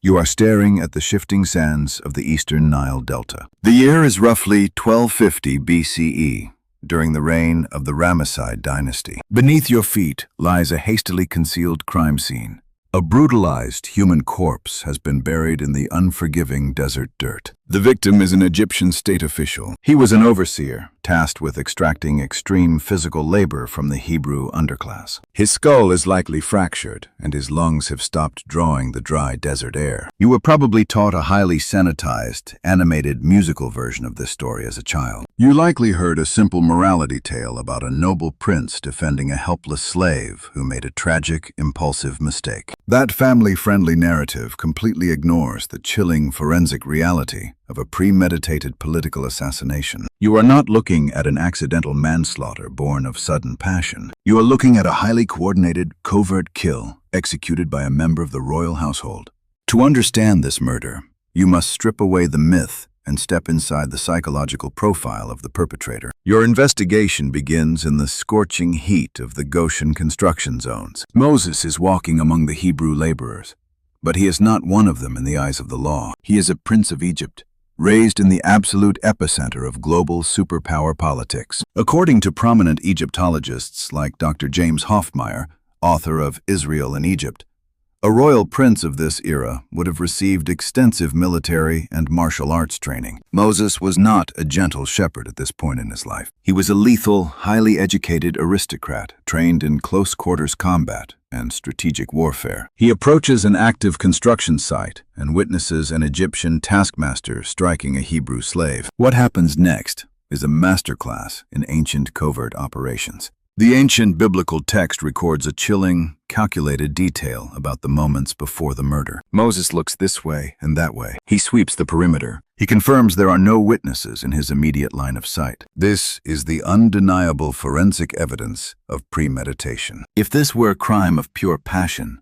You are staring at the shifting sands of the eastern Nile Delta. The year is roughly 1250 BCE, during the reign of the Ramesside dynasty. Beneath your feet lies a hastily concealed crime scene. A brutalized human corpse has been buried in the unforgiving desert dirt. The victim is an Egyptian state official. He was an overseer, tasked with extracting extreme physical labor from the Hebrew underclass. His skull is likely fractured, and his lungs have stopped drawing the dry desert air. You were probably taught a highly sanitized, animated musical version of this story as a child. You likely heard a simple morality tale about a noble prince defending a helpless slave who made a tragic, impulsive mistake. That family-friendly narrative completely ignores the chilling forensic reality of a premeditated political assassination. You are not looking at an accidental manslaughter born of sudden passion. You are looking at a highly coordinated, covert kill executed by a member of the royal household. To understand this murder, you must strip away the myth and step inside the psychological profile of the perpetrator. Your investigation begins in the scorching heat of the Goshen construction zones. Moses is walking among the Hebrew laborers, but he is not one of them in the eyes of the law. He is a prince of Egypt, raised in the absolute epicenter of global superpower politics. According to prominent Egyptologists like Dr. James Hoffmeyer, author of Israel and Egypt, a royal prince of this era would have received extensive military and martial arts training. Moses was not a gentle shepherd at this point in his life. He was a lethal, highly educated aristocrat trained in close-quarters combat and strategic warfare. He approaches an active construction site and witnesses an Egyptian taskmaster striking a Hebrew slave. What happens next is a masterclass in ancient covert operations. The ancient biblical text records a chilling, calculated detail about the moments before the murder. Moses looks this way and that way. He sweeps the perimeter. He confirms there are no witnesses in his immediate line of sight. This is the undeniable forensic evidence of premeditation. If this were a crime of pure passion,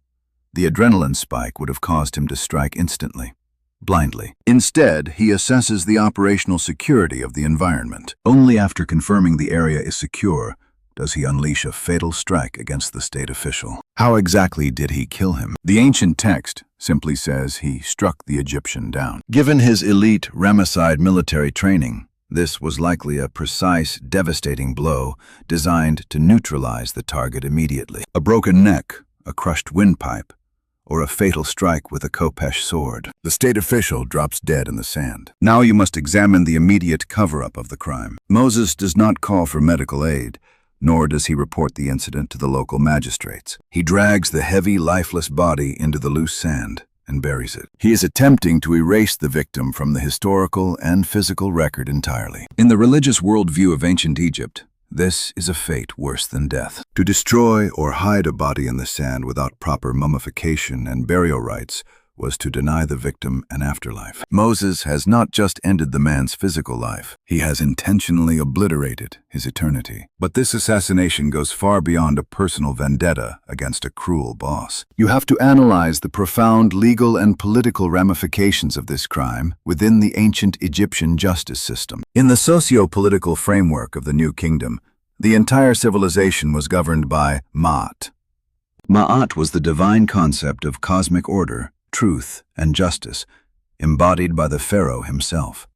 the adrenaline spike would have caused him to strike instantly, blindly. Instead, he assesses the operational security of the environment. Only after confirming the area is secure does he unleash a fatal strike against the state official. How exactly did he kill him? The ancient text simply says he struck the Egyptian down. Given his elite Ramesside military training, this was likely a precise, devastating blow designed to neutralize the target immediately. A broken neck, a crushed windpipe, or a fatal strike with a Kopesh sword. The state official drops dead in the sand. Now you must examine the immediate cover-up of the crime. Moses does not call for medical aid, nor does he report the incident to the local magistrates. He drags the heavy, lifeless body into the loose sand and buries it. He is attempting to erase the victim from the historical and physical record entirely. In the religious worldview of ancient Egypt, this is a fate worse than death. To destroy or hide a body in the sand without proper mummification and burial rites was to deny the victim an afterlife. Moses has not just ended the man's physical life, he has intentionally obliterated his eternity. But this assassination goes far beyond a personal vendetta against a cruel boss. You have to analyze the profound legal and political ramifications of this crime within the ancient Egyptian justice system. In the socio-political framework of the New Kingdom, the entire civilization was governed by Ma'at. Ma'at was the divine concept of cosmic order, truth, and justice, embodied by the pharaoh himself.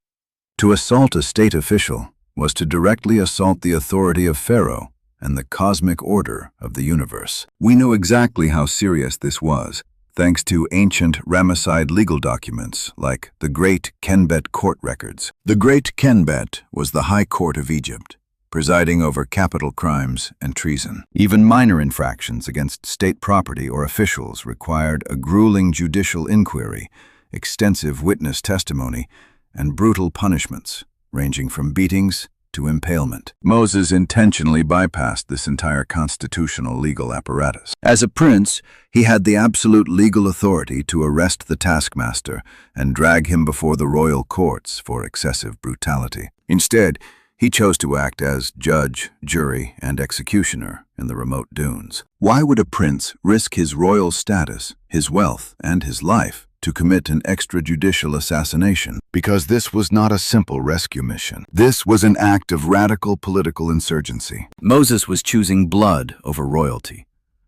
To assault a state official was to directly assault the authority of Pharaoh and the cosmic order of the universe. We know exactly how serious this was, thanks to ancient Ramesside legal documents like the Great Kenbet court records. The Great Kenbet was the High Court of Egypt, presiding over capital crimes and treason. Even minor infractions against state property or officials required a grueling judicial inquiry, extensive witness testimony, and brutal punishments, ranging from beatings to impalement. Moses intentionally bypassed this entire constitutional legal apparatus. As a prince, he had the absolute legal authority to arrest the taskmaster and drag him before the royal courts for excessive brutality. Instead, he chose to act as judge, jury, and executioner in the remote dunes. Why would a prince risk his royal status, his wealth, and his life to commit an extrajudicial assassination? Because this was not a simple rescue mission. This was an act of radical political insurgency. Moses was choosing blood over royalty,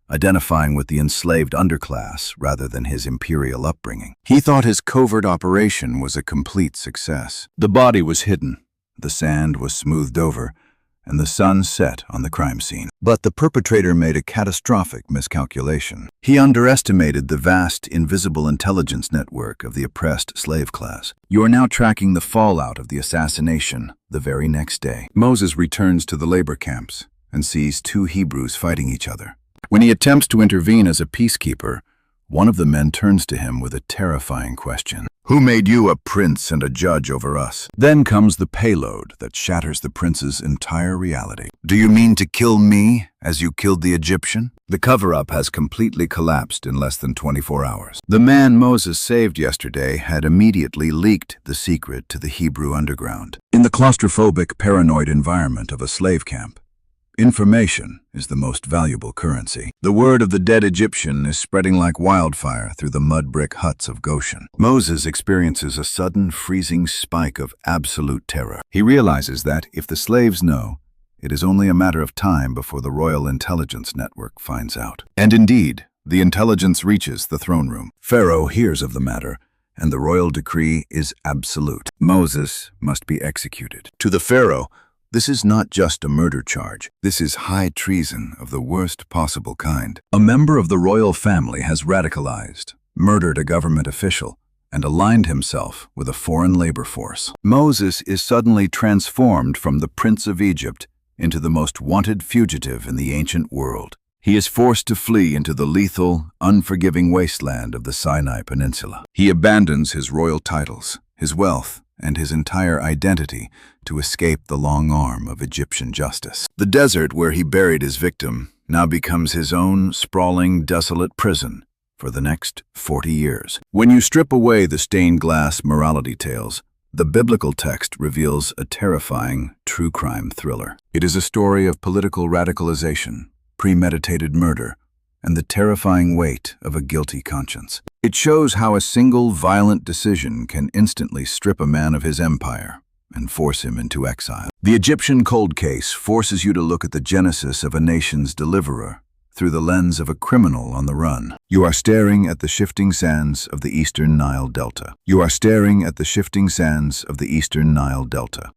identifying with the enslaved underclass rather than his imperial upbringing. He thought his covert operation was a complete success. The body was hidden, the sand was smoothed over, and the sun set on the crime scene. But the perpetrator made a catastrophic miscalculation. He underestimated the vast, invisible intelligence network of the oppressed slave class. You are now tracking the fallout of the assassination the very next day. Moses returns to the labor camps and sees two Hebrews fighting each other. When he attempts to intervene as a peacekeeper, one of the men turns to him with a terrifying question. Who made you a prince and a judge over us? Then comes the payload that shatters the prince's entire reality. Do you mean to kill me as you killed the Egyptian? The cover-up has completely collapsed in less than 24 hours. The man Moses saved yesterday had immediately leaked the secret to the Hebrew underground. In the claustrophobic, paranoid environment of a slave camp, information is the most valuable currency. The word of the dead Egyptian is spreading like wildfire through the mud brick huts of Goshen. Moses experiences a sudden, freezing spike of absolute terror. He realizes that if the slaves know, it is only a matter of time before the Royal Intelligence Network finds out. And indeed, the intelligence reaches the throne room. Pharaoh hears of the matter, and the royal decree is absolute. Moses must be executed. To the Pharaoh, this is not just a murder charge. This is high treason of the worst possible kind. A member of the royal family has radicalized, murdered a government official, and aligned himself with a foreign labor force. Moses is suddenly transformed from the Prince of Egypt into the most wanted fugitive in the ancient world. He is forced to flee into the lethal, unforgiving wasteland of the Sinai Peninsula. He abandons his royal titles, his wealth, and his entire identity to escape the long arm of Egyptian justice. The desert where he buried his victim now becomes his own sprawling, desolate prison for the next 40 years. When you strip away the stained glass morality tales, the biblical text reveals a terrifying true crime thriller. It is a story of political radicalization, premeditated murder, and the terrifying weight of a guilty conscience. It shows how a single violent decision can instantly strip a man of his empire and force him into exile. The Egyptian cold case forces you to look at the genesis of a nation's deliverer through the lens of a criminal on the run. You are staring at the shifting sands of the eastern Nile Delta. You are staring at the shifting sands of the eastern Nile Delta.